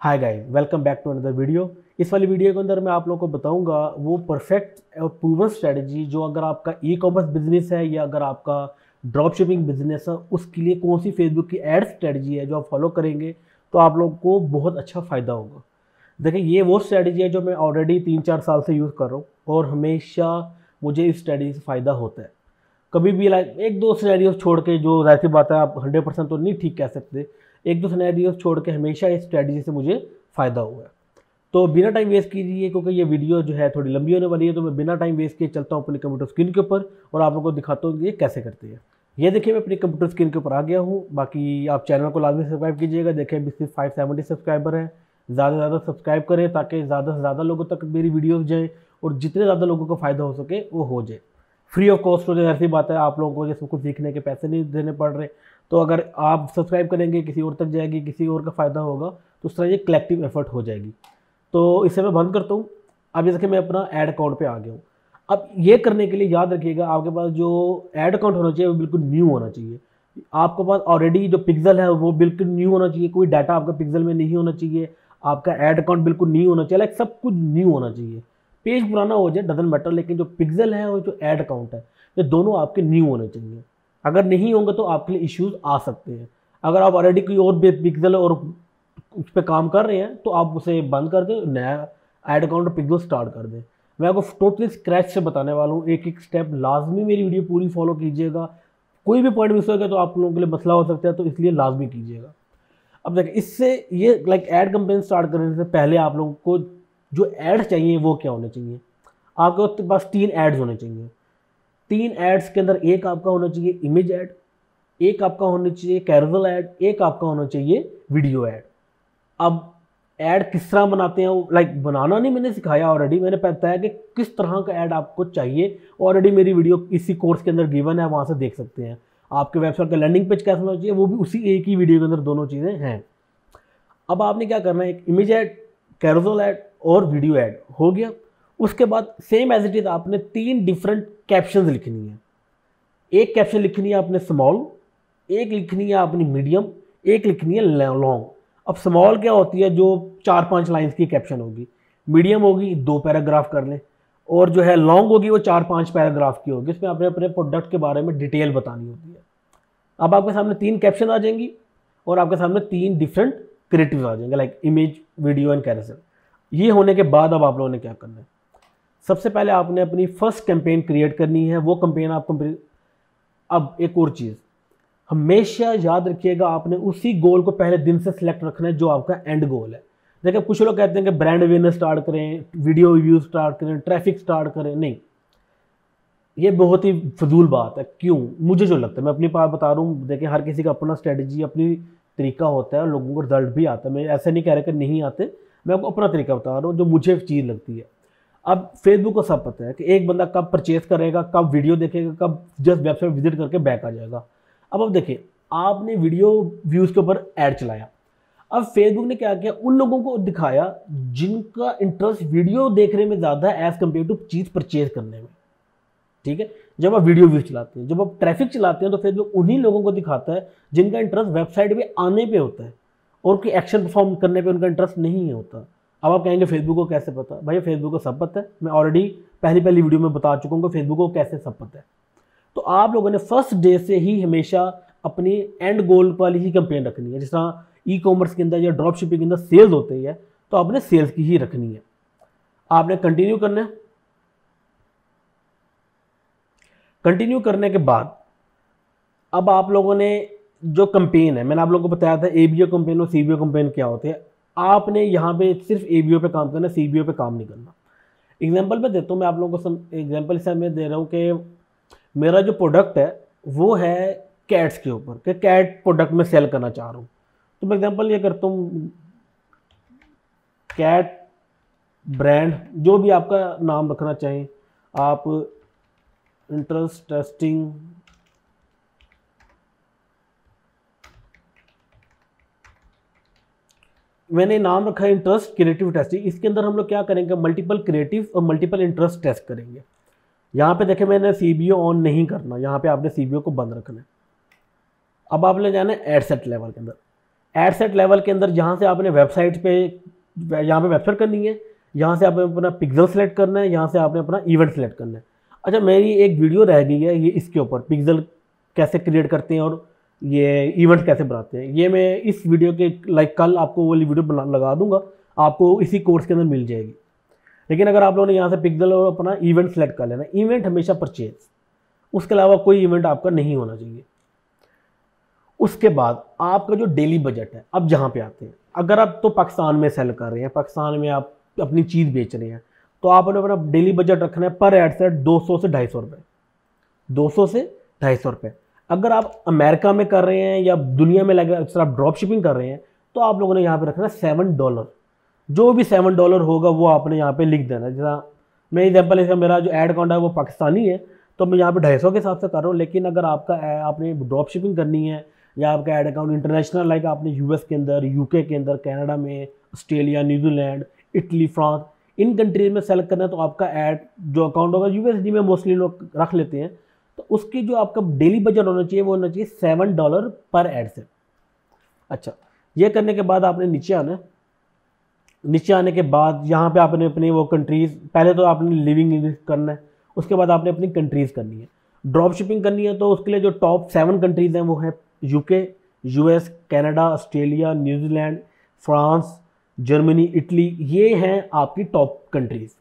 Hi guys, welcome back to another video. इस वाली video के अंदर मैं आप लोगों को बताऊंगा वो परफेक्ट और प्रूवन स्ट्रेटजी जो अगर आपका ई कॉमर्स बिजनेस है या अगर आपका ड्रॉप शिपिंग बिजनेस है उसके लिए कौन सी फेसबुक की एड स्ट्रेटजी है जो आप फॉलो करेंगे तो आप लोगों को बहुत अच्छा फ़ायदा होगा। देखिए, ये वो स्ट्रेटजी है जो मैं ऑलरेडी 3-4 साल से यूज़ कर रहा हूँ और हमेशा मुझे इस स्ट्रेटजी से फ़ायदा होता है। कभी भी लाइक एक दो सिनेरियोस छोड़ के, जो जाहिर सी बात है आप 100% तो नहीं ठीक कह सकते, एक दो सिनेरियोस छोड़ के हमेशा इस स्ट्रेटजी से मुझे फ़ायदा हुआ है। तो बिना टाइम वेस्ट कीजिए, क्योंकि ये वीडियो जो है थोड़ी लंबी होने वाली है, तो मैं बिना टाइम वेस्ट किए चलता हूँ अपनी कंप्यूटर स्क्रीन के ऊपर और आप लोगों को दिखाता हूँ कि ये कैसे करते हैं। ये देखिए, मैं अपनी कंप्यूटर स्क्रीन के ऊपर आ गया हूँ। बाकी आप चैनल को लाजमी सब्सक्राइब कीजिएगा। देखिए अभी सिर्फ 570 सब्सक्राइबर हैं। ज़्यादा से ज़्यादा सब्सक्राइब करें ताकि ज़्यादा से ज़्यादा लोगों तक मेरी वीडियोज़ जाएँ और जितने ज़्यादा लोगों को फ़ायदा हो सके वो हो जाए। फ्री ऑफ कॉस्ट हो जाए, ऐसी बात है, आप लोगों को जैसे कुछ सीखने के पैसे नहीं देने पड़ रहे। तो अगर आप सब्सक्राइब करेंगे किसी और तक जाएगी, किसी और का फ़ायदा होगा, तो उस तरह ये कलेक्टिव एफर्ट हो जाएगी। तो इसे मैं बंद करता हूँ। अब जैसे कि मैं अपना ऐड अकाउंट पे आ गया हूँ। अब ये करने के लिए याद रखिएगा, आपके पास जो ऐड अकाउंट होना चाहिए वो बिल्कुल न्यू होना चाहिए। आपके पास ऑलरेडी जो पिक्सल है वो बिल्कुल न्यू होना चाहिए, कोई डाटा आपका पिक्सल में नहीं होना चाहिए। आपका ऐड अकाउंट बिल्कुल न्यू होना चाहिए, लाइक सब कुछ न्यू होना चाहिए। पेज पुराना हो जाए डजंट मैटर, लेकिन जो पिक्सल है और जो ऐड अकाउंट है ये दोनों आपके न्यू होने चाहिए। अगर नहीं होंगे तो आपके लिए इश्यूज आ सकते हैं। अगर आप ऑलरेडी कोई और पिक्सल और उस पर काम कर रहे हैं तो आप उसे बंद कर दें, नया ऐड अकाउंट और पिक्सल स्टार्ट कर दें। मैं आपको टोटली स्क्रैच से बताने वाला हूँ, एक एक स्टेप लाजमी मेरी वीडियो पूरी फॉलो कीजिएगा। कोई भी पॉइंट मिस हो गया तो आप लोगों के लिए मसला हो सकता है, तो इसलिए लाजमी कीजिएगा। अब देखिए, इससे ये लाइक ऐड कैंपेन स्टार्ट करने से पहले आप लोगों को जो एड्स चाहिए वो क्या होने चाहिए। आपके पास 3 एड्स होने चाहिए। 3 एड्स के अंदर एक आपका होना चाहिए इमेज ऐड, एक आपका होना चाहिए कैजुअल ऐड, एक आपका होना चाहिए वीडियो ऐड। अब ऐड किस तरह बनाते हैं, लाइक बनाना नहीं मैंने सिखाया, ऑलरेडी मैंने बताया कि किस तरह का ऐड आपको चाहिए। ऑलरेडी मेरी वीडियो इसी कोर्स के अंदर गिवन है, वहाँ से देख सकते हैं। आपके वेबसाइट का लैंडिंग पेज कैसा होना चाहिए वो भी उसी एक ही वीडियो के अंदर दोनों चीज़ें हैं। अब आपने क्या करना है, एक इमेज ऐड, कैजुअल ऐड और वीडियो ऐड हो गया। उसके बाद सेम एज इट इज आपने 3 डिफरेंट कैप्शंस लिखनी है। एक कैप्शन लिखनी है आपने स्मॉल, एक लिखनी है आपने मीडियम, एक लिखनी है लॉन्ग। अब स्मॉल क्या होती है, जो 4-5 लाइंस की कैप्शन होगी। मीडियम होगी 2 पैराग्राफ कर लें, और जो है लॉन्ग होगी वो 4-5 पैराग्राफ की होगी। इसमें आपने अपने प्रोडक्ट के बारे में डिटेल बतानी होती है। अब आपके सामने 3 कैप्शन आ जाएंगी और आपके सामने 3 डिफरेंट क्रिएटिव आ जाएंगे, like image, video and carousel. ये होने के बाद अब आप लोगों ने क्या करना है, सबसे पहले आपने अपनी फर्स्ट कैंपेन क्रिएट करनी है। वो कैंपेन आप अब एक और चीज़ हमेशा याद रखिएगा, आपने उसी गोल को पहले दिन से सिलेक्ट रखना है जो आपका एंड गोल है। देखिए, कुछ लोग कहते हैं कि ब्रांड अवेयरनेस स्टार्ट करें, वीडियो रिव्यू स्टार्ट करें, ट्रैफिक स्टार्ट करें। नहीं, ये बहुत ही फजूल बात है। क्यों? मुझे जो लगता है, मैं अपनी बात बता रहा हूँ। देखिए, हर किसी का अपना स्ट्रेटजी, अपनी तरीका होता है और लोगों को रिजल्ट भी आता है। मैं ऐसे नहीं कह रहा कि नहीं आते, मैं आपको अपना तरीका बता रहा हूँ जो मुझे चीज़ लगती है। अब फेसबुक को सब पता है कि एक बंदा कब परचेज करेगा, कब वीडियो देखेगा, कब जस्ट वेबसाइट विजिट करके बैक आ जाएगा। अब देखिए, आपने वीडियो व्यूज़ के ऊपर ऐड चलाया। अब फेसबुक ने क्या किया, उन लोगों को दिखाया जिनका इंटरेस्ट वीडियो देखने में ज़्यादा है एज़ कम्पेयर टू चीज़ परचेज करने में। ठीक है, जब आप वीडियो व्यूज चलाते हैं, जब आप ट्रैफिक चलाते हैं, तो फेसबुक उन्हीं लोगों को दिखाता है जिनका इंटरेस्ट वेबसाइट पे आने पे होता है और कोई एक्शन परफॉर्म करने पे उनका इंटरेस्ट नहीं होता। अब आप कहेंगे फेसबुक को कैसे पता? भाई, फेसबुक को सब पता है। मैं ऑलरेडी पहली वीडियो में बता चुका हूँ कि फेसबुक को कैसे सब पता है। तो आप लोगों ने फर्स्ट डे से ही हमेशा अपनी एंड गोल वाली ही कैंपेन रखनी है। जिस तरह ई कॉमर्स के अंदर या ड्रॉप शिपिंग के अंदर सेल्स होते हैं, तो आपने सेल्स की ही रखनी है। आपने कंटिन्यू करना है। कंटिन्यू करने के बाद अब आप लोगों ने जो कैंपेन है, मैंने आप लोगों को बताया था एबीओ कैंपेन और सीबीओ कैंपेन क्या होते हैं। आपने यहाँ पे सिर्फ एबीओ पे काम करना है, सीबीओ पे काम नहीं करना। एग्जांपल मैं देता हूँ, मैं आप लोगों को एग्जांपल से मैं दे रहा हूँ कि मेरा जो प्रोडक्ट है वो है कैट्स के ऊपर, कि कैट प्रोडक्ट में सेल करना चाह रहा हूँ। तो मैं एग्जांपल ये करता हूँ, कैट ब्रांड, जो भी आपका नाम रखना चाहें आप, इंटरेस्ट टेस्टिंग मैंने नाम रखा है इंटरेस्ट क्रिएटिव टेस्टिंग। इसके अंदर हम लोग क्या करेंगे, मल्टीपल क्रिएटिव और मल्टीपल इंटरेस्ट टेस्ट करेंगे। यहाँ पे देखें, मैंने सीबीओ ऑन नहीं करना, यहाँ पे आपने सीबीओ को बंद रखना है। अब आपने जाना है एड सेट लेवल के अंदर। एड सेट लेवल के अंदर जहाँ से आपने वेबसाइट पे, यहाँ पे वेबसाइट करनी है, यहाँ से आपने अपना पिक्सल सेलेक्ट करना है, यहाँ से आपने अपना इवेंट सेलेक्ट करना है। अच्छा, मेरी एक वीडियो रह गई है ये इसके ऊपर, पिक्सल कैसे क्रिएट करते हैं और ये इवेंट कैसे बनाते हैं। ये मैं इस वीडियो के लाइक कल आपको वो वाली वीडियो बना लगा दूंगा, आपको इसी कोर्स के अंदर मिल जाएगी। लेकिन अगर आप लोगों ने यहाँ से पिक्सल और अपना इवेंट सेलेक्ट कर लेना, इवेंट हमेशा परचेज, उसके अलावा कोई इवेंट आपका नहीं होना चाहिए। उसके बाद आपका जो डेली बजट है, अब जहाँ पे आते हैं, अगर आप तो पाकिस्तान में सेल कर रहे हैं, पाकिस्तान में आप अपनी चीज़ बेच रहे हैं, तो आपने अपना डेली बजट रखना है पर एड सेट 200 से 250 रुपये, 200 से 250 रुपये। अगर आप अमेरिका में कर रहे हैं या दुनिया में लगे, अगर आप ड्रॉप शिपिंग कर रहे हैं, तो आप लोगों ने यहाँ पे रखना है $7। जो भी $7 होगा वो आपने यहाँ पे लिख देना है। जैसा मैं एग्जाम्पल, इसका मेरा जो एड अकाउंट है वो पाकिस्तानी है, तो मैं यहाँ पे 250 के हिसाब से कर रहा हूँ। लेकिन अगर आपका आपने ड्रॉप शिपिंग करनी है या आपका एड अकाउंट इंटरनेशनल, लाइक आपने यूएस के अंदर, यूके के अंदर, कनाडा में, ऑस्ट्रेलिया, न्यूजीलैंड, इटली, फ्रांस, इन कंट्रीज में सेलेक्ट करना है, तो आपका एड जो अकाउंट होगा यूएसडी में मोस्टली लोग रख लेते हैं, तो उसकी जो आपका डेली बजट होना चाहिए वो होना चाहिए $7 पर एड से। अच्छा, ये करने के बाद आपने नीचे आना है। नीचे आने के बाद यहाँ पे आपने अपनी वो कंट्रीज़, पहले तो आपने लिविंग इंग्लिश करना है, उसके बाद आपने अपनी कंट्रीज़ करनी है। ड्रॉप शिपिंग करनी है तो उसके लिए जो टॉप 7 कंट्रीज़ हैं वो हैं UK, US, Canada, Australia, New Zealand, France, Germany, Italy, ये हैं आपकी टॉप कंट्रीज़।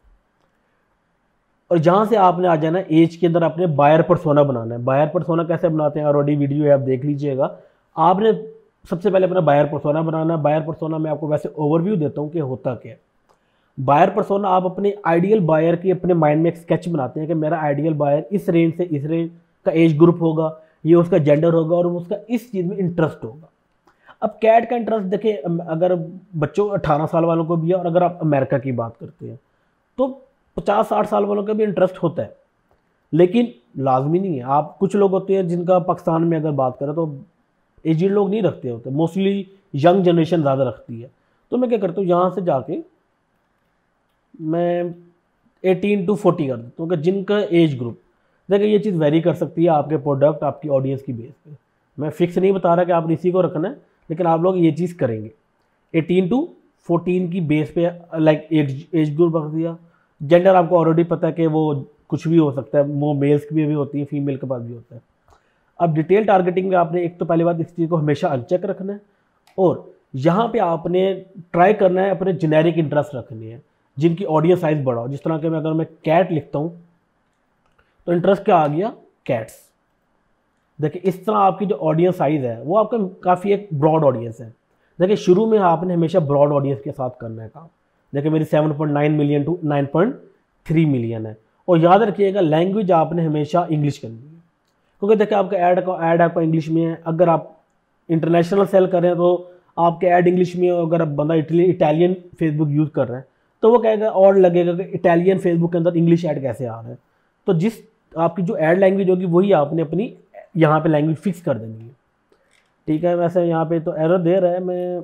और जहाँ से आपने आ जाना एज के अंदर अपने बायर पर्सोना बनाना है। बायर पर्सोना कैसे बनाते हैं, ऑलरेडी वीडियो है, आप देख लीजिएगा। आपने सबसे पहले अपना बायर पर्सोना बनाना है। बायर पर्सोना में आपको वैसे ओवरव्यू देता हूँ कि होता क्या है। बायर पर्सोना, आप अपने आइडियल बायर की अपने माइंड में एक स्केच बनाते हैं कि मेरा आइडियल बायर इस रेंज से इस रेंज का एज ग्रुप होगा, ये उसका जेंडर होगा और उसका इस चीज़ में इंटरेस्ट होगा। अब कैट का इंटरेस्ट देखिए, अगर बच्चों 18 साल वालों को भी है, और अगर आप अमेरिका की बात करते हैं तो 50-60 साल वालों का भी इंटरेस्ट होता है, लेकिन लाजमी नहीं है। आप कुछ लोग होते हैं जिनका पाकिस्तान में अगर बात करें तो एजिड लोग नहीं रखते होते, मोस्टली यंग जनरेशन ज़्यादा रखती है। तो मैं क्या करता हूँ, यहाँ से जाके मैं 18 to 40 कर देता हूँ कि जिनका एज ग्रुप, देखिए ये चीज़ वेरी कर सकती है आपके प्रोडक्ट, आपकी ऑडियंस की बेस पे। मैं फिक्स नहीं बता रहा कि आप इसी को रखना है, लेकिन आप लोग ये चीज़ करेंगे। 18 to 14 की बेस पे लाइक एज ग्रुप रख दिया। जेंडर आपको ऑलरेडी पता है कि वो कुछ भी हो सकता है, वो मेल्स की भी होती है, फीमेल के पास भी होता है। अब डिटेल टारगेटिंग में आपने एक तो पहली बात इस चीज़ को हमेशा अनचेक रखना है, और यहाँ पे आपने ट्राई करना है अपने जेनेरिक इंटरेस्ट रखनी है जिनकी ऑडियंस साइज बड़ा हो। जिस तरह के मैं अगर मैं कैट लिखता हूँ तो इंटरेस्ट क्या आ गया, कैट्स। देखिए इस तरह आपकी जो ऑडियंस साइज़ है वो आपका काफ़ी एक ब्रॉड ऑडियंस है। देखिए शुरू में आपने हमेशा ब्रॉड ऑडियंस के साथ करना है काम। देखिए मेरी 7.9 मिलियन टू 9.3 मिलियन है। और याद रखिएगा लैंग्वेज आपने हमेशा इंग्लिश करनी है, क्योंकि देखिए आपका ऐड आपका इंग्लिश में है। अगर आप इंटरनेशनल सेल कर रहे हैं तो आपके ऐड इंग्लिश में, अगर बंदा इटालियन फेसबुक यूज़ कर रहा है तो वो कहेगा और लगेगा कि इटालियन फेसबुक के अंदर इंग्लिश ऐड कैसे आ रहा है। तो जिस आपकी जो ऐड लैंग्वेज होगी वही आपने अपनी यहाँ पे लैंग्वेज फिक्स कर देनी है। ठीक है, वैसे यहाँ पे तो एरर दे रहा है, मैं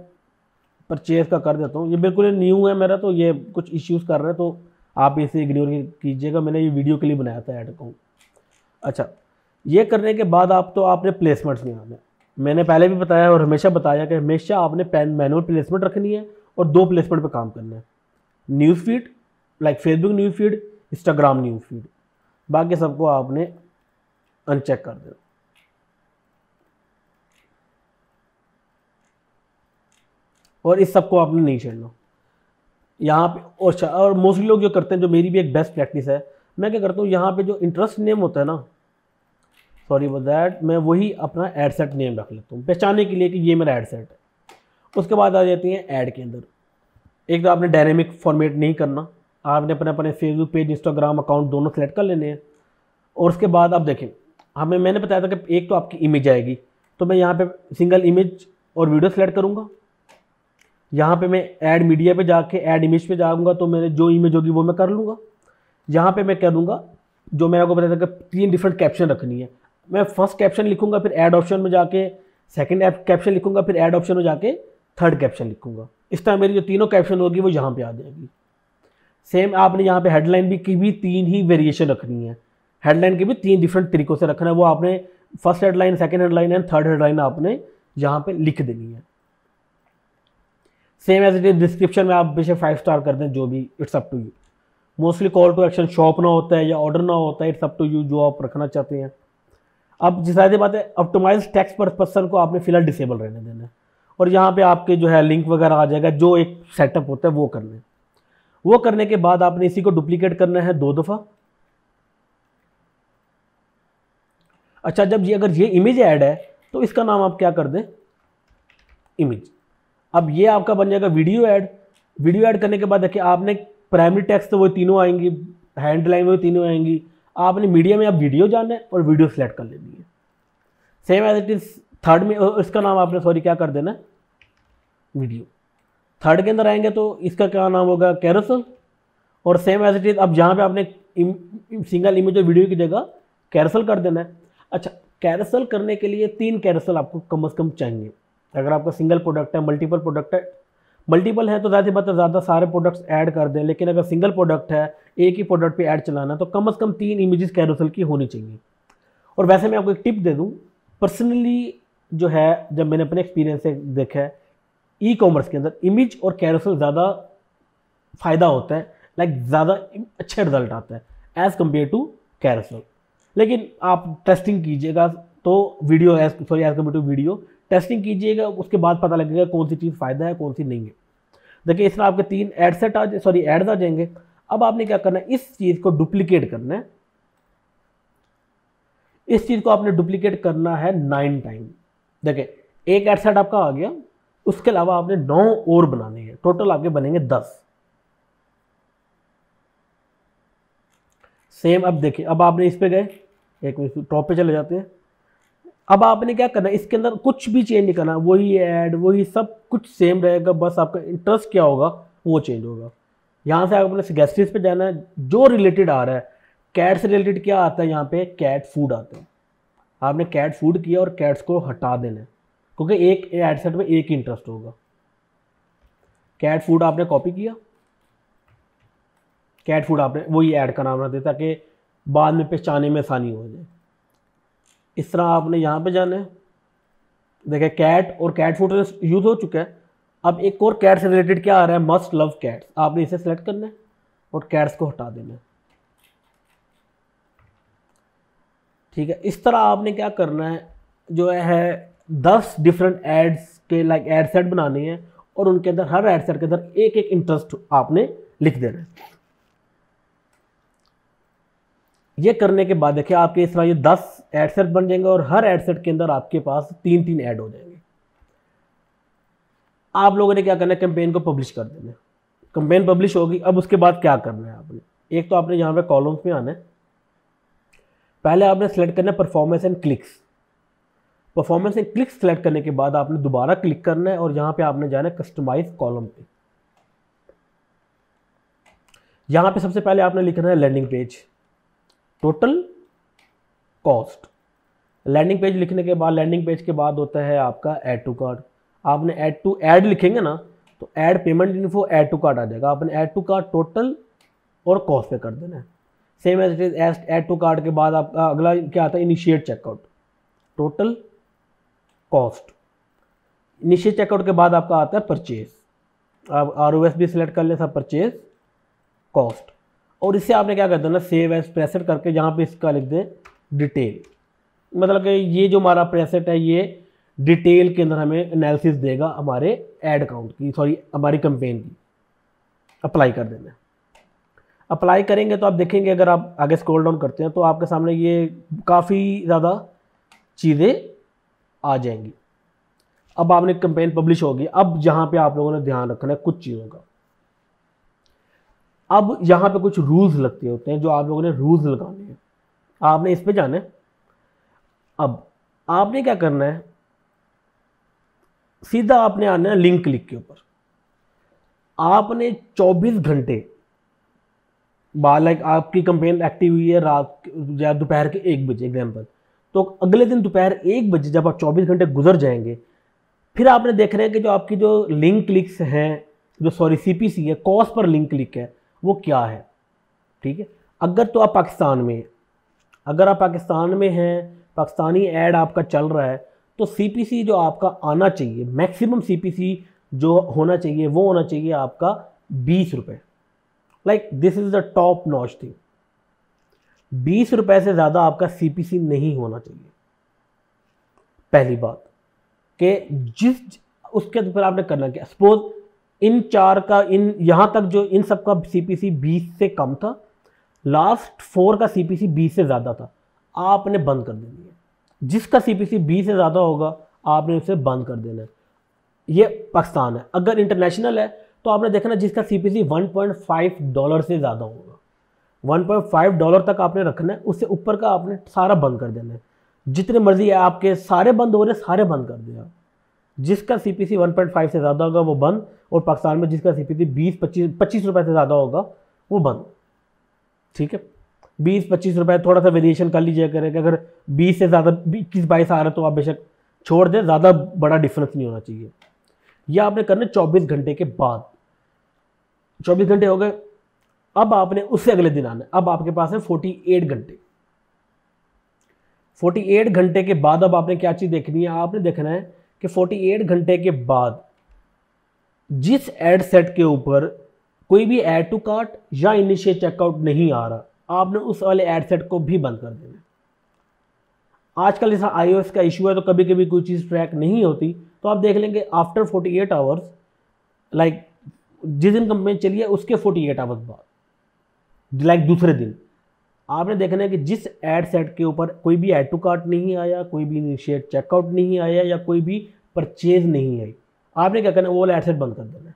परचेज का कर देता हूँ। ये बिल्कुल न्यू है मेरा, तो ये कुछ इश्यूज़ कर रहा है, तो आप इसे इग्नोर कीजिएगा। मैंने ये वीडियो के लिए बनाया था ऐड अकाउंट। अच्छा, ये करने के बाद आपने प्लेसमेंट्स में आना है। मैंने पहले भी बताया और हमेशा बताया कि हमेशा आपने मैनुअल प्लेसमेंट रखनी है और 2 प्लेसमेंट पे काम करना है। News feed like Facebook news feed, Instagram news feed, बाकी सबको आपने अनचेक कर देना। और इस सबको आपने नहीं छेड़ना यहाँ पे। और मोस्टली लोग जो करते हैं, जो मेरी भी एक बेस्ट प्रैक्टिस है, मैं क्या करता हूँ यहाँ पे जो इंटरेस्ट नेम होता है ना, सॉरी फॉर दैट, मैं वही अपना एड सेट नेम रख लेता हूँ पहचानने के लिए कि ये मेरा एड सेट है। उसके बाद आ जाती हैं ऐड के अंदर। एक तो आपने डायनेमिक फॉर्मेट नहीं करना, आपने अपने फेसबुक पेज, इंस्टाग्राम अकाउंट दोनों सेलेक्ट कर लेने हैं। और उसके बाद आप देखें, मैंने बताया था कि एक तो आपकी इमेज आएगी, तो मैं यहाँ पे सिंगल इमेज और वीडियो सेलेक्ट करूँगा। यहाँ पे मैं ऐड मीडिया पे जाके ऐड इमेज पे जाऊँगा, तो मेरे जो इमेज होगी वो मैं कर लूँगा। यहाँ पे मैं क्या दूँगा, जो मैंने आपको बताया था कि 3 डिफरेंट कैप्शन रखनी है। मैं फर्स्ट कैप्शन लिखूँगा, फिर ऐड ऑप्शन में जाके सेकंड कैप्शन लिखूँगा, फिर ऐड ऑप्शन में जाके थर्ड कैप्शन लिखूँगा। इस तरह मेरी जो तीनों कैप्शन होगी वो यहाँ पे आ जाएगी। सेम आपने यहाँ पे हेडलाइन भी की भी 3 ही वेरिएशन रखनी है। हेडलाइन के भी 3 डिफरेंट तरीक़ों से रखना है। वो आपने first headline, second headline and third headline आपने यहाँ पे लिख देनी है। Same as it is description में आप बेशक 5 स्टार कर दें, जो भी, it's up to you. Mostly call to action shop ना होता है या ऑर्डर ना होता है, इट्स अप टू यू जो आप रखना चाहते हैं। अब जिस ज़्यादा बात है, ऑप्टिमाइज टेक्स्ट पर पर्सन को आपने फिलहाल डिसेबल रहने देना है, और यहाँ पे आपके जो है लिंक वगैरह आ जाएगा, जो एक सेटअप होता है वो करना है। वो करने के बाद आपने इसी को डुप्लीकेट करना है 2 दफ़ा। अच्छा, जब ये अगर ये इमेज ऐड है तो इसका नाम आप क्या कर दें, इमेज। अब ये आपका बन जाएगा वीडियो ऐड। वीडियो ऐड करने के बाद देखिए आपने प्राइमरी टेक्स्ट तो वो तीनों आएंगी, हैंडलाइन वो तीनों आएंगी, आपने मीडिया में आप वीडियो जाना है और वीडियो सेलेक्ट कर लेनी है। Same as it is third में इसका नाम आपने सॉरी क्या कर देना है, वीडियो। थर्ड के अंदर आएंगे तो इसका क्या नाम होगा, कैरोसेल। और सेम एज इट इज अब जहाँ पे आपने सिंगल इमेज और वीडियो की जगह कैरोसेल कर देना है। अच्छा, कैरोसेल करने के लिए 3 कैरोसेल आपको कम से कम चाहिए। अगर आपका सिंगल प्रोडक्ट है, मल्टीपल प्रोडक्ट है, मल्टीपल है तो ज़्यादा बात है ज़्यादा सारे प्रोडक्ट्स ऐड कर दें, लेकिन अगर सिंगल प्रोडक्ट है, एक ही प्रोडक्ट पे ऐड चलाना है, तो कम से कम 3 इमेजेस कैरोसेल की होनी चाहिए। और वैसे मैं आपको एक टिप दे दूँ, पर्सनली जो है जब मैंने अपने एक्सपीरियंस से देखा है, ई कॉमर्स के अंदर इमेज और कैरोसेल ज़्यादा फ़ायदा होता है, लाइक ज़्यादा अच्छा रिजल्ट आता है एज़ कम्पेयर टू कैरोसेल। लेकिन आप टेस्टिंग कीजिएगा तो video as compare to video testing कीजिएगा, उसके बाद पता लगेगा कौन सी चीज़ फ़ायदा है कौन सी नहीं है। देखिए इसमें आपके 3 एड्स आ जाएंगे। अब आपने क्या करना है, इस चीज़ को डुप्लीकेट करना है। इस चीज़ को आपने डुप्लीकेट करना है 9 टाइम। देखिए एक एड सेट आपका आ गया, उसके अलावा आपने 9 और बनाने हैं, टोटल आपके बनेंगे 10। सेम अब देखिए, अब आपने इस पे गए, एक मिनट टॉप पे चले जाते हैं। अब आपने क्या करना है, इसके अंदर कुछ भी चेंज नहीं करना, वही ऐड वही सब कुछ सेम रहेगा, बस आपका इंटरेस्ट क्या होगा वो चेंज होगा। यहाँ से आपने सजेस्टिव्स पे जाना है, जो रिलेटेड आ रहा है, कैट से रिलेटेड क्या आता है, यहाँ पे कैट फूड आता है। आपने कैट फूड किया और कैट्स को हटा देना है, क्योंकि एक एड सेट में एक ही इंटरेस्ट होगा। कैट फूड आपने कॉपी किया, कैट फूड आपने वही ऐड का नाम रख दिया ताकि बाद में पहचाने में आसानी हो जाए। इस तरह आपने यहाँ पे जाना है, देखिए कैट और कैट फूड यूज़ हो चुका है। अब एक और कैट से रिलेटेड क्या आ रहा है, मस्ट लव कैट्स। आपने इसे सेलेक्ट करना है और कैट्स को हटा देना है। ठीक है, इस तरह आपने क्या करना है, जो है 10 डिफरेंट एड्स के लाइक एड सेट बनाने हैं, और उनके अंदर हर एड सेट के अंदर एक एक इंटरेस्ट आपने लिख देना है। ये करने के बाद देखिए आपके इस तरह ये 10 एड सेट बन जाएंगे, और हर एड सेट के अंदर आपके पास 3-3 ऐड हो जाएंगे। आप लोगों ने क्या करना है, कैंपेन को पब्लिश कर देना है। कैंपेन पब्लिश होगी, अब उसके बाद क्या करना है आपने, एक तो आपने यहाँ पे कॉलम्स में आना है। पहले आपने सेलेक्ट करना है performance and clicks. Performance and clicks select करने के बाद आपने दोबारा क्लिक करना है और यहाँ पे आपने जाना है कस्टमाइज कॉलम पे। यहाँ पे सबसे पहले आपने लिखना है landing page, total cost. Landing page लिखने के बाद, लैंडिंग पेज के बाद होता है आपका ऐड टू कार्ट। आपने ऐड लिखेंगे ना तो add payment info add to cart आ जाएगा। आपने ऐड टू कार्ट टोटल और कॉस्ट पे कर देना है। Same as it is add to cart के बाद आपका अगला क्या आता है, initiate checkout, total cost. Initiate checkout के बाद आपका आता है परचेज। आप ROS भी सिलेक्ट कर ले, सब परचेज कॉस्ट। और इससे आपने क्या कर देना, सेव एज प्रेसेट करके यहाँ पे इसका लिख दें डिटेल। मतलब कि ये जो हमारा प्रेसेट है ये डिटेल के अंदर हमें एनालिसिस देगा हमारे ऐड अकाउंट की, हमारी कैंपेन की। अप्लाई कर देना। अप्लाई करेंगे तो आप देखेंगे, अगर आप आगे स्क्रॉल डाउन करते हैं तो आपके सामने ये काफ़ी ज़्यादा चीज़ें आ जाएंगी। अब आपने कैंपेन पब्लिश होगी। अब यहाँ पे आप लोगों ने ध्यान रखना है कुछ चीज़ों का। अब यहाँ पे कुछ रूल्स लगते होते हैं, जो आप लोगों ने रूल्स लगाने हैं। आपने इस पे जाना है। अब आपने क्या करना है, सीधा आपने आना है लिंक क्लिक के ऊपर। आपने 24 घंटे बाद, लाइक आपकी कैंपेन एक्टिव हुई है रात या दोपहर के 1 बजे एग्जाम्पल, तो अगले दिन दोपहर 1 बजे जब आप 24 घंटे गुजर जाएंगे, फिर आपने देखना है कि जो आपकी जो लिंक क्लिक्स हैं, जो CPC है, कॉस्ट पर लिंक क्लिक है, वो क्या है। ठीक है, अगर तो आप पाकिस्तान में, अगर आप पाकिस्तान में हैं, पाकिस्तानी ऐड आपका चल रहा है, तो CPC जो आपका आना चाहिए, मैक्सिमम CPC जो होना चाहिए वो होना चाहिए आपका 20 रुपये। Like this is the top notch thing. 20 रुपये से ज़्यादा आपका सीपीसी नहीं होना चाहिए। पहली बात कि जिस उसके फिर आपने करना क्या, सपोज इन चार का इन यहाँ तक जो इन सब का सीपीसी 20 से कम था, लास्ट 4 का सीपीसी 20 से ज़्यादा था, आपने बंद कर देनी है। जिसका सीपीसी 20 से ज़्यादा होगा आपने उसे बंद कर देना है। ये पाकिस्तान है। अगर इंटरनेशनल है तो आपने देखना जिसका सीपीसी $1.5 से ज़्यादा होगा, $1.5 तक आपने रखना है, उससे ऊपर का आपने सारा बंद कर देना है। जितने मर्जी है आपके सारे बंद हो रहे, सारे बंद कर दें आप। जिसका सीपीसी 1.5 से ज़्यादा होगा वो बंद, और पाकिस्तान में जिसका सीपीसी 20-25 रुपये से ज़्यादा होगा वो बंद। ठीक है, 20-25 रुपये थोड़ा सा वेरिएशन कर लीजिए करेगा। अगर 20 से ज़्यादा 21-22 आ रहा है तो आप बेशक छोड़ दें, ज़्यादा बड़ा डिफरेंस नहीं होना चाहिए। यह आपने करना 24 घंटे के बाद। 24 घंटे हो गए, अब आपने उससे अगले दिन आना है। अब आपके पास है 48 घंटे। 48 घंटे के बाद अब आपने क्या चीज़ देखनी है, आपने देखना है कि 48 घंटे के बाद जिस एड सेट के ऊपर कोई भी ऐड टू कार्ट या इनिशिएट चेकआउट नहीं आ रहा, आपने उस वाले ऐड सेट को भी बंद कर देना है। आजकल जैसा iOS का इशू है तो कभी कभी कोई चीज़ ट्रैक नहीं होती, तो आप देख लेंगे आफ्टर 48 आवर्स, लाइक जिस दिन कंपनी चली है उसके 48 आवर्स बाद, लाइक दूसरे दिन आपने देखना है कि जिस एड सेट के ऊपर कोई भी ऐड टू कार्ट नहीं आया, कोई भी इनिशिएट चेकआउट नहीं आया या कोई भी परचेज नहीं आई, आपने क्या करना है, वो वाला एड सेट बंद कर देना है।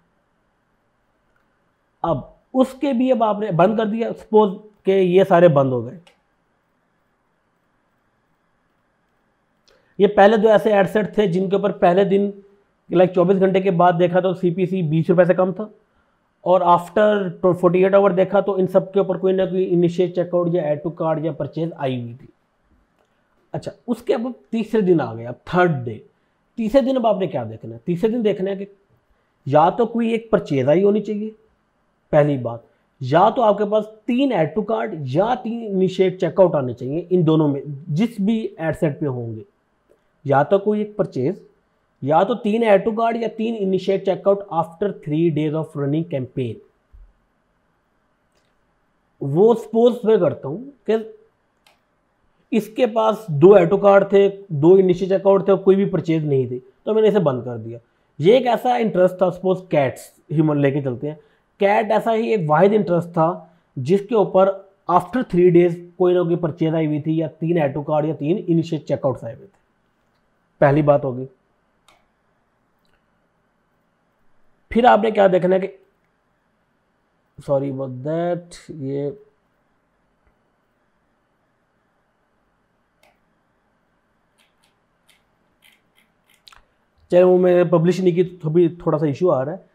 अब उसके भी अब आपने बंद कर दिया, सपोज के ये सारे बंद हो गए। ये पहले दो ऐसे एड सेट थे जिनके ऊपर पहले दिन लाइक 24 घंटे के बाद देखा तो सीपीसी 20 रुपये से कम था, और आफ्टर 48 आवर देखा तो इन सब के ऊपर कोई ना कोई इनिशिएट चेकआउट या ऐड टू कार्ड या परचेज आई हुई थी। अच्छा, उसके अब तीसरे दिन आ गया, अब थर्ड डे। तीसरे दिन अब आपने क्या देखना है, तीसरे दिन देखना है कि या तो कोई एक परचेज आई होनी चाहिए पहली बात, या तो आपके पास 3 ऐड टू कार्ड या 3 इनिशिएट चेकआउट आने चाहिए। इन दोनों में जिस भी एड सेट पे होंगे, या तो कोई एक परचेज, या तो 3 ऐड टू कार्ड या 3 initiate checkout after 3 days of running campaign. वो सपोज मैं करता हूं कि इसके पास 2 ऐड टू कार्ड थे, 2 इनिशिएट चेकआउट थे और कोई भी परचेज नहीं थी, तो मैंने इसे बंद कर दिया। ये एक ऐसा इंटरेस्ट था, सपोज कैट्स ह्यूमन लेके चलते हैं, कैट ऐसा ही एक वाहिद इंटरेस्ट था जिसके ऊपर आफ्टर 3 डेज कोई ना कोई परचेज आई हुई थी या 3 ऐड टू कार्ड या 3 इनिशिएट चेकआउट्स आए हुए थे। पहली बात होगी। फिर आपने क्या देखना है कि सॉरी अबाउट दैट, ये चलो वो मैंने पब्लिश नहीं की तो भी थोड़ा सा इशू आ रहा है।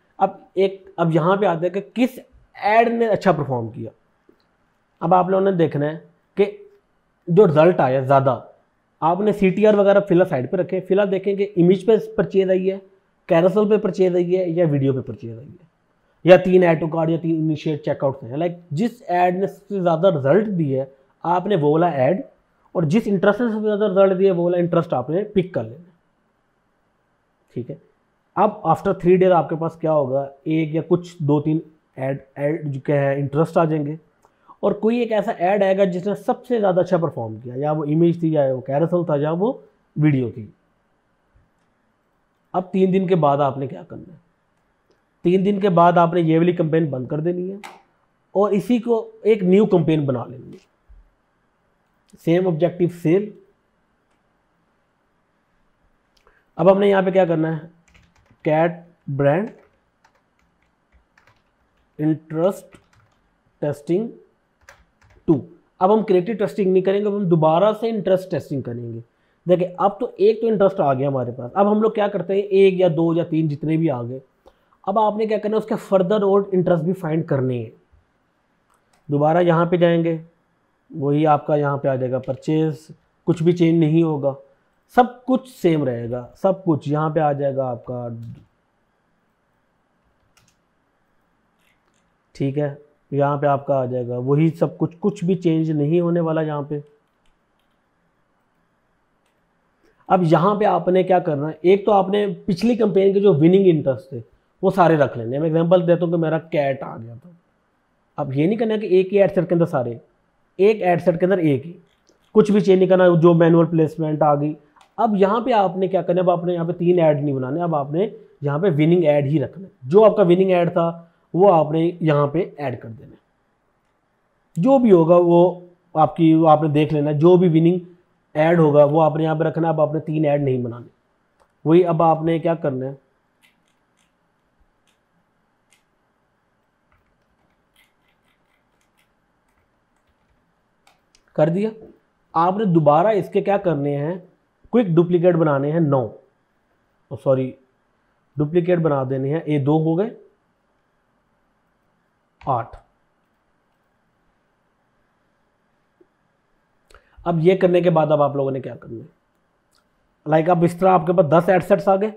अब यहाँ पे आते हैं कि किस ऐड ने अच्छा परफॉर्म किया। अब आप लोगों ने देखना है कि जो रिजल्ट आया ज़्यादा, आपने CTR वगैरह फिलहाल साइड पे रखे, फिलहाल देखें कि इमेज पे परचेज आई है, कैरोसेल पे परचेज आई है या वीडियो पे परचेज आई है, या 3 ऐड टू कार्ड या 3 इनिशिएट चेकआउट हैं। लाइक जिस ऐड ने सबसे ज़्यादा रिजल्ट दिया है आपने वो वाला ऐड, और जिस इंटरेस्ट ने सबसे ज़्यादा रिजल्ट दिया है वो वाला इंटरेस्ट आपने पिक कर लेना। ठीक है, अब आफ्टर 3 डेज आपके पास क्या होगा, एक या कुछ 2-3 ऐड जो क्या है इंटरेस्ट आ जाएंगे, और कोई एक ऐसा ऐड आएगा जिसने सबसे ज़्यादा अच्छा परफॉर्म किया, या वो इमेज थी या वो कैरोसेल था या वो वीडियो थी। अब 3 दिन के बाद आपने क्या करना है, 3 दिन के बाद आपने ये वाली कैंपेन बंद कर देनी है और इसी को एक न्यू कैंपेन बना लेनी है। Same objective sale. अब हमने यहाँ पे क्या करना है, कैट ब्रांड इंटरेस्ट टेस्टिंग 2। अब हम क्रिएटिव टेस्टिंग नहीं करेंगे, अब हम दोबारा से इंटरेस्ट टेस्टिंग करेंगे। देखिए अब तो एक तो इंटरेस्ट आ गया हमारे पास, अब हम लोग क्या करते हैं, 1 या 2 या 3 जितने भी आ गए, अब आपने क्या करना है, उसके फर्दर और इंटरेस्ट भी फाइंड करने हैं। दोबारा यहाँ पे जाएंगे, वही आपका यहाँ पे आ जाएगा परचेज, कुछ भी चेंज नहीं होगा, सब कुछ सेम रहेगा, सब कुछ यहाँ पे आ जाएगा आपका। ठीक है, यहाँ पे आपका आ जाएगा वही सब कुछ, कुछ भी चेंज नहीं होने वाला यहाँ पे। अब यहाँ पे आपने क्या करना है, एक तो आपने पिछली कंपेन के जो विनिंग इंटरेस्ट थे वो सारे रख लेने। मैं एग्जांपल देता हूँ कि मेरा कैट आ गया था। अब ये नहीं करना कि एक ही एड सेट के अंदर सारे, एक एड सेट के अंदर एक ही, कुछ भी चेंज नहीं करना, जो मैनुअल प्लेसमेंट आ गई। अब यहाँ पे आपने क्या करना है, अब आपने यहाँ पे 3 ऐड नहीं बनाने, अब आपने यहाँ पे विनिंग ऐड ही रखना है। जो आपका विनिंग ऐड था वो आपने यहाँ पे ऐड कर देना, जो भी होगा वो आपने देख लेना, जो भी विनिंग ऐड होगा वो आपने यहाँ पे रखना। अब आपने 3 ऐड नहीं बनाने, वही अब आपने क्या करना है, कर दिया। आपने दोबारा इसके क्या करने हैं, क्विक डुप्लीकेट बनाने हैं 9, सॉरी डुप्लीकेट बना देने हैं, ये 2 हो गए 8। अब ये करने के बाद अब आप लोगों ने क्या करना है, लाइक अब इस तरह आपके पास 10 एड सेट्स आ गए।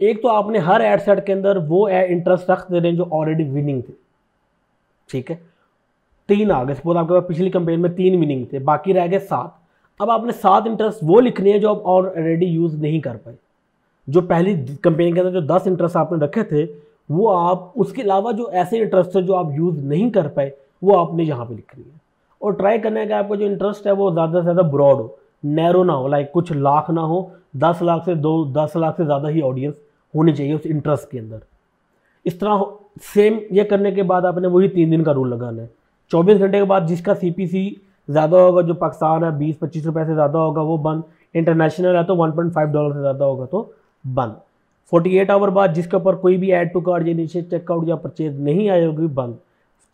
एक तो आपने हर एड सेट के अंदर वो इंटरेस्ट रख दे रहे हैं जो ऑलरेडी विनिंग थे, ठीक है। 3 आ गए, सपोज आपके पास पिछली कंपेन में 3 विनिंग थे, बाकी रह गए 7। अब आपने 7 इंटरेस्ट वो लिखने हैं जो आप ऑलरेडी यूज नहीं कर पाए। जो पहली कंपेन के अंदर जो 10 इंटरेस्ट आपने रखे थे वो आप, उसके अलावा जो ऐसे इंटरेस्ट थे जो आप यूज नहीं कर पाए वो आपने यहाँ पे लिखनी है। और ट्राई करना है कि आपका जो इंटरेस्ट है वो ज़्यादा से ज़्यादा ब्रॉड हो, नैरो ना हो, लाइक कुछ लाख ना हो, 10 लाख से 10 लाख से ज़्यादा ही ऑडियंस होनी चाहिए उस इंटरेस्ट के अंदर। इस तरह सेम ये करने के बाद आपने वही 3 दिन का रूल लगाना है। 24 घंटे के बाद जिसका CPC ज़्यादा होगा, जो पाकिस्तान है 20-25 रुपये से ज़्यादा होगा वो बंद, इंटरनेशनल है तो $1.5 से ज़्यादा होगा तो बंद। 48 आवर बाद जिसके ऊपर कोई भी ऐड टू कार्ड या इनिशिएट चेकआउट या परचेज नहीं आई होगी बंद।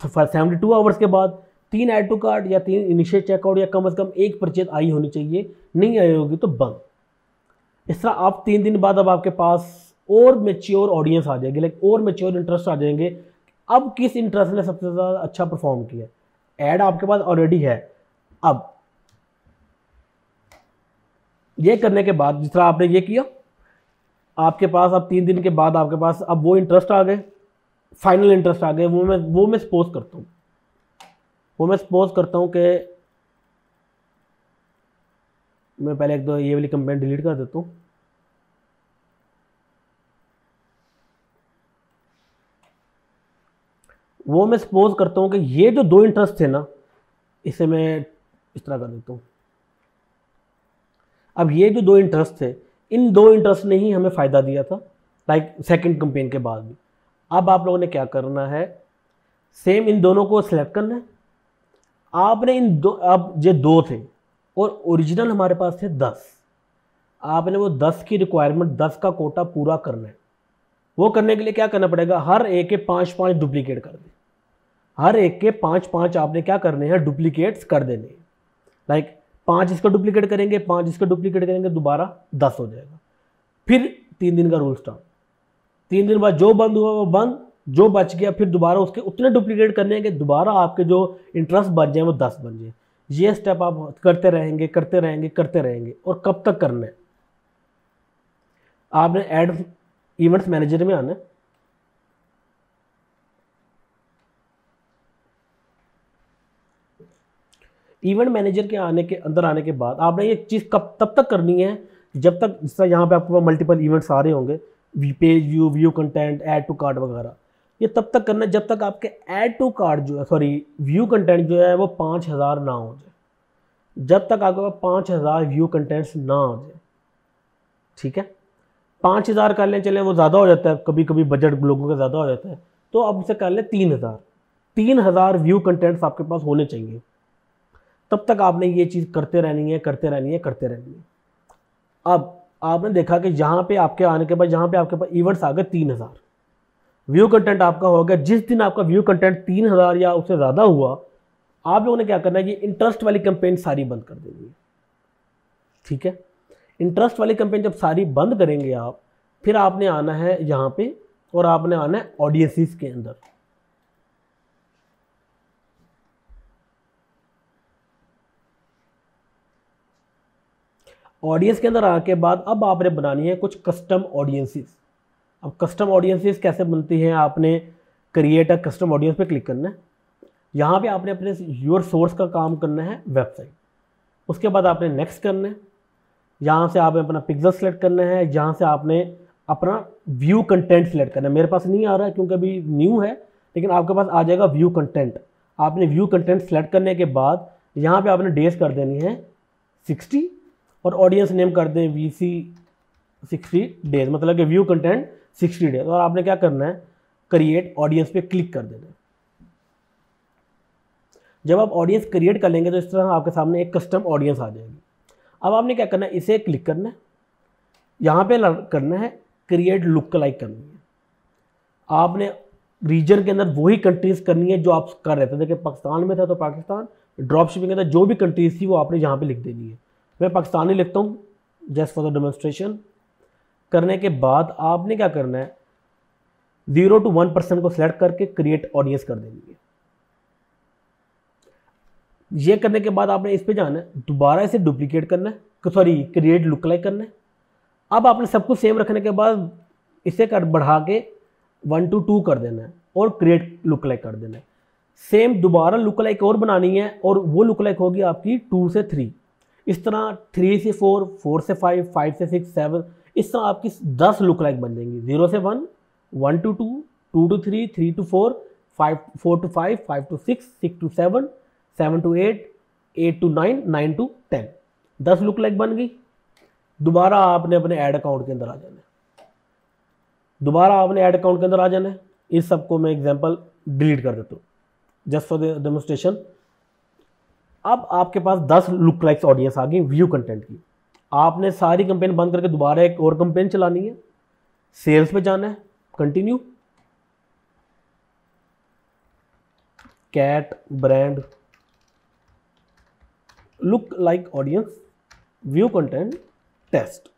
72 आवर्स के बाद 3 ऐड टू कार्ड या 3 इनिशिएट चेकआउट या कम से कम 1 परचेज आई होनी चाहिए, नहीं आई होगी तो बंद। इस तरह आप 3 दिन बाद अब आपके पास और मेच्योर ऑडियंस आ जाएगी, लाइक और मेच्योर इंटरेस्ट आ जाएंगे। अब किस इंटरेस्ट ने सबसे ज़्यादा अच्छा परफॉर्म किया, ऐड आपके पास ऑलरेडी है। अब ये करने के बाद जिस तरह आपने ये किया, आपके पास अब 3 दिन के बाद आपके पास अब वो इंटरेस्ट आ गए, फाइनल इंटरेस्ट आ गए। वो मैं सपोज करता हूँ कि मैं पहले एक दो ये वाली कंप्लेंट डिलीट कर देता हूँ। वो मैं सपोज करता हूँ कि ये जो 2 इंटरेस्ट थे ना, इसे मैं इस तरह कर देता हूँ। अब ये जो 2 इंटरेस्ट थे, इन 2 इंटरेस्ट ने ही हमें फ़ायदा दिया था, लाइक सेकंड कंपेन के बाद भी। अब आप लोगों ने क्या करना है, सेम इन दोनों को सिलेक्ट करना है। आपने अब ये 2 थे और ओरिजिनल हमारे पास थे 10। आपने वो 10 की रिक्वायरमेंट, 10 का कोटा पूरा करना है। वो करने के लिए क्या करना पड़ेगा, हर एक के 5-5 डुप्लीकेट कर दें। हर एक के 5-5 आपने क्या करने हैं, डुप्लीकेट्स कर देने हैं। लाइक 5 इसका डुप्लीकेट करेंगे, 5 इसका डुप्लीकेट करेंगे, दोबारा 10 हो जाएगा। फिर 3 दिन का रूल स्टार्ट। 3 दिन बाद जो बंद हुआ वो बंद, जो बच गया फिर दोबारा उसके उतने डुप्लीकेट करने हैं कि दोबारा आपके जो इंटरेस्ट बच जाए वो 10 बन जाए। ये स्टेप आप करते रहेंगे। और कब तक करना है, आपने ऐड इवेंट्स मैनेजर में आना है। इवेंट मैनेजर के अंदर आने के बाद आपने ये चीज़ तब तक करनी है जब तक, जिस तरह यहाँ पे आपके पास मल्टीपल इवेंट्स आ रहे होंगे, page view content, add to cart वगैरह, ये तब तक करना है जब तक आपके ऐड टू कार्ड जो है, सॉरी व्यू कंटेंट जो है वो 5000 ना हो जाए। जब तक आपके पास 5000 व्यू कंटेंट्स ना हो जाए, ठीक है। 5000 कर लें, चलें वो ज़्यादा हो जाता है, कभी कभी बजट लोगों का ज़्यादा हो जाता है, तो अब उसे कर लें 3000 व्यू कंटेंट्स आपके पास होने चाहिए। तब तक आपने ये चीज़ करते रहनी है। अब आपने देखा कि यहाँ पे आपके आने के बाद यहाँ पे आपके पास इवेंट्स आ गए 3000, व्यू कंटेंट आपका हो गया। जिस दिन आपका व्यू कंटेंट 3000 या उससे ज़्यादा हुआ, आप लोगों ने क्या करना है, ये इंटरेस्ट वाली कैंपेन सारी बंद कर देनी है, ठीक है। इंटरेस्ट वाली कैंपेन जब सारी बंद करेंगे आप, फिर आपने आना है यहाँ पे और आपने आना है ऑडियंसेस के अंदर। ऑडियंस के अंदर आने के बाद अब आपने बनानी है कुछ कस्टम ऑडियंसेस। अब कस्टम ऑडियंसेस कैसे बनती हैं, आपने क्रिएट अ कस्टम ऑडियंस पे क्लिक करना है। यहाँ पे आपने अपने योर सोर्स का काम करना है वेबसाइट। उसके बाद आपने नेक्स्ट करना है। यहाँ से आपने अपना पिक्सल सेलेक्ट करना है, यहाँ से आपने अपना व्यू कंटेंट सेलेक्ट करना है। मेरे पास नहीं आ रहा है क्योंकि अभी न्यू है, लेकिन आपके पास आ जाएगा व्यू कंटेंट। आपने व्यू कंटेंट सेलेक्ट करने के बाद यहाँ पे आपने डेज कर देनी है 60 और ऑडियंस नेम कर दें VC 60 डेज, मतलब कि व्यू कंटेंट 60 डेज। और आपने क्या करना है, क्रिएट ऑडियंस पे क्लिक कर देना है। जब आप ऑडियंस क्रिएट कर लेंगे तो इस तरह आपके सामने एक कस्टम ऑडियंस आ जाएगी। अब आपने क्या करना है, इसे क्लिक करना है, यहाँ पे करना है क्रिएट लुक लाइक करनी है। आपने रीजन के अंदर वही कंट्रीज करनी है जो आप कर रहे थे। देखिए पाकिस्तान में था तो पाकिस्तान, ड्रॉप शिपिंग के अंदर जो भी कंट्रीज थी वो आपने यहाँ पे लिख देनी है। मैं पाकिस्तानी लिखता हूँ जस्ट फॉर द डेमोन्स्ट्रेशन। करने के बाद आपने क्या करना है, 0 to 1% को सिलेक्ट करके क्रिएट ऑडियंस कर देनी है। ये करने के बाद आपने इस पे जाना है, दोबारा इसे डुप्लीकेट करना है, सॉरी क्रिएट लुक लाइक करना है। अब आपने सब कुछ सेम रखने के बाद इसे कर बढ़ा के 1 to 2 कर देना है और क्रिएट लुक लाइक कर देना है। सेम दोबारा लुक लाइक और बनानी है और वो लुक लाइक होगी आपकी 2 से 3, इस तरह 3 से 4, 4 से 5, 5 से 6, 7, इस तरह आपकी 10 लुक लाइक बन जाएंगी। 0 से 1, 1 to 2, 2 to 3, 3 to 4, 4 to 5, 5 to 6, 6 to 7, 7 to 8, 8 to 9, 9 to 10, 10 look like बन गई। दोबारा आपने अपने ऐड अकाउंट के अंदर आ जाना है, दोबारा आपने ऐड अकाउंट के अंदर आ जाना है। इस सबको मैं एग्जांपल डिलीट कर देता हूँ जस्ट फॉर द डेमोन्स्ट्रेशन। अब आपके पास 10 लुक लाइक्स ऑडियंस आ गई व्यू कंटेंट की। आपने सारी कैंपेन बंद करके दोबारा एक और कैंपेन चलानी है। सेल्स पे जाना है, continue, cat brand lookalike audience view content test.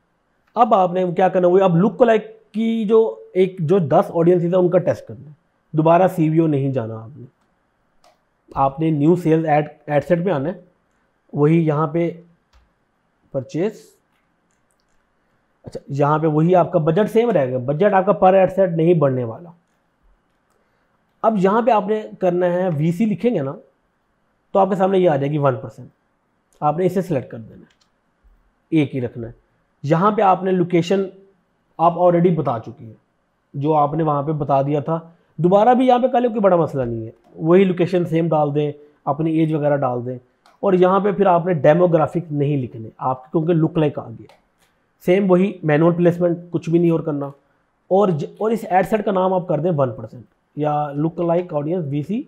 अब आपने क्या करना है, अब लुक लाइक की जो 10 ऑडियंस है उनका टेस्ट करना है। दोबारा CBO नहीं जाना आपने न्यू सेल्स एड सेट पे आना है। वही यहाँ पे परचेज, अच्छा यहाँ पे वही आपका बजट सेम रहेगा, बजट आपका पर एड सेट नहीं बढ़ने वाला। अब यहाँ पे आपने करना है VC लिखेंगे ना तो आपके सामने ये आ जाएगी 1%। आपने इसे सिलेक्ट कर देना है, एक ही रखना है। यहाँ पे आपने लोकेशन आप ऑलरेडी बता चुकी है, जो आपने वहाँ पे बता दिया था। दोबारा भी यहाँ पे कल कोई बड़ा मसला नहीं है, वही लोकेशन सेम डाल दें, अपनी एज वगैरह डाल दें। और यहाँ पे फिर आपने डेमोग्राफिक नहीं लिखने आपके, क्योंकि लुक लाइक आ गया। सेम वही मैनुअल प्लेसमेंट, कुछ भी नहीं और करना। और इस एड सेट का नाम आप कर दें 1% या लुक लाइक ऑडियंस VC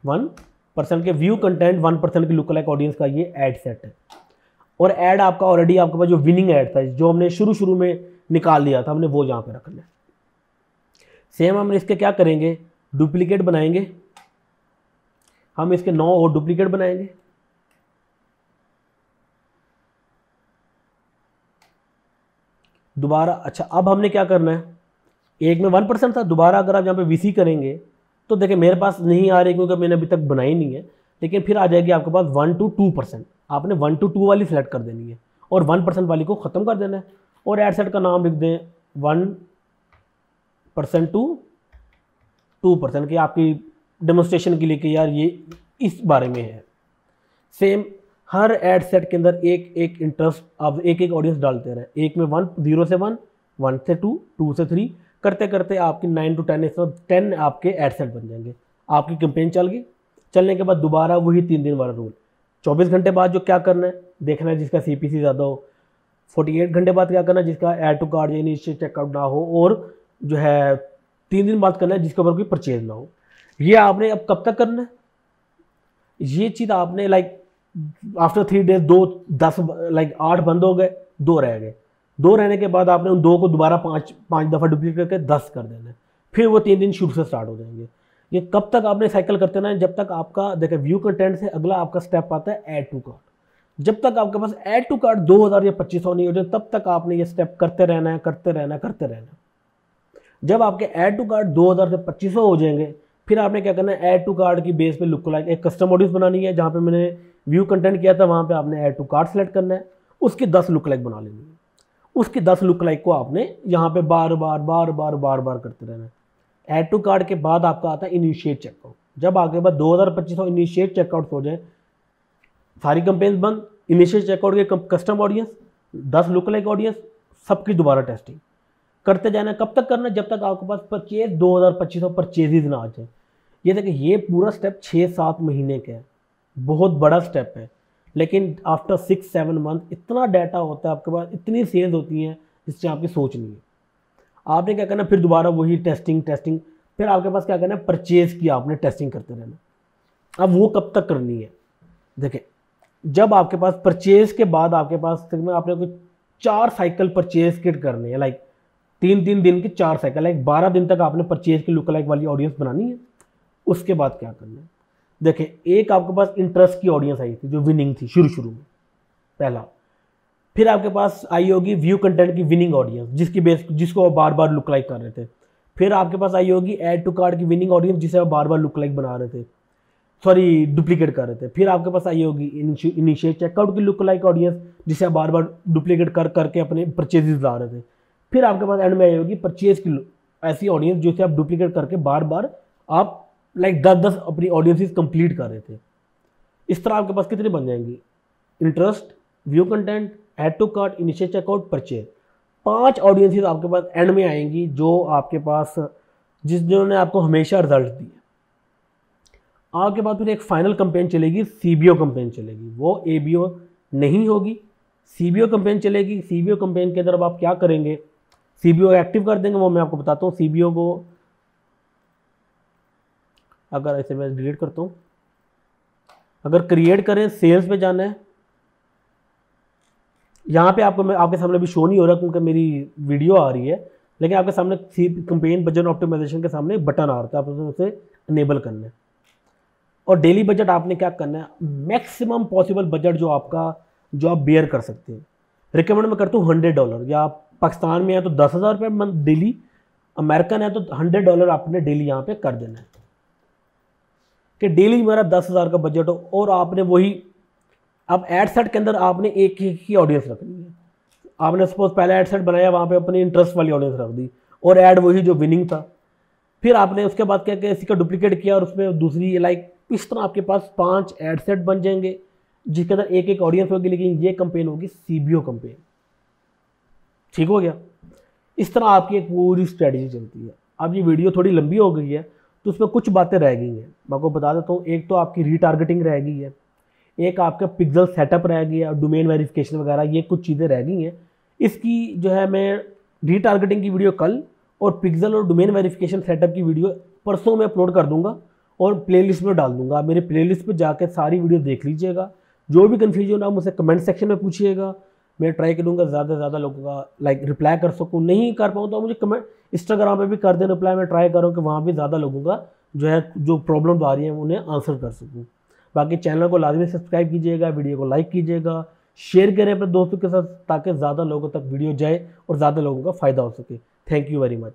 1% के व्यू कंटेंट 1% की लुक लाइक ऑडियंस का ये एड सेट है। और ऐड आपका ऑलरेडी आपके पास जो विनिंग ऐड था, जो हमने शुरू में निकाल लिया था, हमने वो यहाँ पे रखना है। सेम हम इसके क्या करेंगे, डुप्लीकेट बनाएंगे। हम इसके 9 और डुप्लीकेट बनाएंगे। दोबारा, अच्छा अब हमने क्या करना है, एक में 1% था, दोबारा अगर आप यहाँ पे VC करेंगे तो देखिए मेरे पास नहीं आ रही क्योंकि मैंने अभी तक बनाई नहीं है, लेकिन फिर आ जाएगी आपके पास 1 to 2%। आपने 1 to 2 वाली सिलेक्ट कर देनी है और 1% वाली को ख़त्म कर देना है। और एड सेट का नाम लिख दें 1% to 2% की, आपकी डेमोन्स्ट्रेशन के लिए कि यार ये इस बारे में है। सेम हर एड सेट के अंदर एक इंटरेस्ट आप एक ऑडियंस डालते रहे। एक में 0 से 1, 1 से 2, 2 से 3 करते करते आपकी 9 to 10 10 आपके एड सेट बन जाएंगे। आपकी कैंपेन चल गई। चलने के बाद दोबारा वही 3 दिन वाला रूल, 24 घंटे बाद जो क्या करना है देखना है, जिसका CPC ज़्यादा हो। 48 घंटे बाद क्या करना है, जिसका ऐड टू कार्ड या इनिशियल चेकआउट ना हो। और जो है 3 दिन बाद करना है जिसके ऊपर कोई परचेज ना हो। ये आपने अब कब तक करना है, ये चीज़ आपने लाइक आफ्टर 3 डेज 8 बंद हो गए, 2 रह गए। 2 रहने के बाद आपने उन 2 को दोबारा 5 दफ़ा डुप्लीकेट करके 10 कर देना है। फिर वो 3 दिन शुरू से स्टार्ट हो जाएंगे। ये कब तक आपने साइकिल करते रहना है, जब तक आपका देखिए व्यू कंटेंट से अगला आपका स्टेप आता है ऐड टू कार्ड। जब तक आपके पास ऐड टू कार्ड 2000 या 2500 नहीं हो जाए तब तक आपने ये स्टेप करते रहना है, करते रहना, करते रहना। जब आपके ऐड टू कार्ड 2000 से 2500 हो जाएंगे फिर आपने क्या करना है, ऐड टू कार्ड की बेस पे लुक लाइक एक कस्टम ऑडियंस बनानी है। जहाँ पे मैंने व्यू कंटेंट किया था वहाँ पे आपने ऐड टू कार्ड सेलेक्ट करना है, उसकी 10 लुक लाइक बना लेनी है। उसकी 10 लुक लाइक को आपने यहाँ पे बार बार करते रहना है। ऐड टू कार्ड के बाद आपका आता है इनिशिएट चेकआउट। जब आपके पास 2000-2500 इनिशिएट चेकआउट हो जाए, सारी कैंपेन्स बंद, इनिशिएट चेकआउट के custom audience 10 look like audience, सबकी दोबारा टेस्टिंग करते जाना। कब तक करना? जब तक आपके पास परचेज 2000-2500 परचेजेज ना आ जाए। ये देखिए, ये पूरा स्टेप 6-7 महीने का है, बहुत बड़ा स्टेप है। लेकिन आफ्टर 6-7 मंथ इतना डाटा होता है आपके पास, इतनी सेल्स होती हैं जिससे आपकी सोच नहीं है। आपने क्या करना, फिर दोबारा वही टेस्टिंग, फिर आपके पास क्या करना है, परचेज की आपने टेस्टिंग करते रहना। अब वो कब तक करनी है? देखिए, जब आपके पास परचेज के बाद आपके पास आपने कोई 4 साइकिल परचेज किट करने हैं, लाइक 3-3 दिन की 4 साइकिल, लाइक 12 दिन तक आपने परचेज की लुक लाइक वाली ऑडियंस बनानी है। उसके बाद क्या करना है? देखिए, एक आपके पास इंटरेस्ट की ऑडियंस आई थी जो विनिंग थी शुरू में, पहला। फिर आपके पास आई होगी व्यू कंटेंट की विनिंग ऑडियंस, जिसको आप बार बार लुक लाइक कर रहे थे। फिर आपके पास आई होगी ऐड टू कार्ट की विनिंग ऑडियंस, जिसे आप बार बार लुक लाइक बना रहे थे, सॉरी डुप्लीकेट कर रहे थे। फिर आपके पास आई होगी इनिशिएट चेकआउट की लुक लाइक ऑडियंस, जिसे आप बार बार डुप्लीकेट करके अपने परचेजेस ला रहे थे। फिर आपके पास एंड में आई होगी परचेज की ऐसी ऑडियंस जिसे आप डुप्लीकेट करके बार बार आप लाइक 10-10 अपनी ऑडियंसेस कंप्लीट कर रहे थे। इस तरह आपके पास कितनी बन जाएंगी? Interest, view content, add to cart, initiate checkout, purchase. 5 audiences आपके पास एंड में आएंगी, जो आपके पास जिन्होंने आपको हमेशा रिजल्ट दिए। आपके बाद फिर एक फाइनल कंपेन चलेगी, सीबीओ कंपेन चलेगी। वो एबीओ नहीं होगी, सीबीओ कंपेन चलेगी। सीबीओ कंपेन के अंदर आप क्या करेंगे? सीबीओ एक्टिव कर देंगे, वो मैं आपको बताता हूँ। सीबीओ को अगर ऐसे मैं डिलीट करता हूँ, अगर क्रिएट करें, सेल्स पे जाना है। यहाँ पे आपको मैं आपके सामने भी शो नहीं हो रहा क्योंकि मेरी वीडियो आ रही है, लेकिन आपके सामने कंपेन बजट ऑप्टिमाइजेशन के सामने बटन आ रहा है, आपको उसे इनेबल करना है। और डेली बजट आपने क्या करना है? मैक्सिमम पॉसिबल बजट जो आप बेयर कर सकते हैं। रिकमेंड मैं करता हूँ $100, या पाकिस्तान में है तो 10,000 रुपये मंथ डेली, अमेरिकन है तो $100 आपने डेली यहाँ पे कर देना है कि डेली मेरा 10,000 का बजट हो। और आपने वही, अब एड सेट के अंदर आपने एक ही ऑडियंस रखनी है। आपने सपोज पहले एड सेट बनाया, वहाँ पे अपनी इंटरेस्ट वाली ऑडियंस रख दी और ऐड वही जो विनिंग था। फिर आपने उसके बाद क्या किया, इसी का डुप्लीकेट किया और उसमें दूसरी, लाइक इस तरह आपके पास 5 एड सेट बन जाएंगे जिसके अंदर एक ऑडियंस होगी, लेकिन ये कंपेन होगी सीबीओ कंपेन। ठीक हो गया? इस तरह आपकी एक पूरी स्ट्रेटजी चलती है। अब ये वीडियो थोड़ी लंबी हो गई है तो उसमें कुछ बातें रह गई हैं, मैं आपको बता देता हूँ। एक तो आपकी रीटारगेटिंग रह गई है, एक आपका पिक्सल सेटअप रह गया, डोमेन वेरिफिकेशन वगैरह, ये कुछ चीज़ें रह गई हैं। इसकी जो है मैं रीटारगेटिंग की वीडियो कल और पिक्सल और डोमेन वेरिफिकेशन सेटअप की वीडियो परसों में अपलोड कर दूंगा और प्लेलिस्ट में डाल दूंगा। आप मेरे प्लेलिस्ट पे जाकर सारी वीडियो देख लीजिएगा। जो भी कन्फ्यूजन आप मुझसे कमेंट सेक्शन में पूछिएगा, मैं ट्राई करूँगा ज़्यादा से ज़्यादा लोगों का लाइक रिप्लाई कर सकूँ। नहीं कर पाऊँ तो मुझे कमेंट इंस्टाग्राम पे भी कर दें रिप्लाई, मैं ट्राई करूँ कि वहाँ भी ज़्यादा लोगों का जो प्रॉब्लम आ रही है उन्हें आंसर कर सकूँ। बाकी चैनल को लाजमी सब्सक्राइब कीजिएगा, वीडियो को लाइक कीजिएगा, शेयर करें अपने दोस्तों के साथ ताकि ज़्यादा लोगों तक वीडियो जाए और ज़्यादा लोगों का फ़ायदा हो सके। Thank you very much.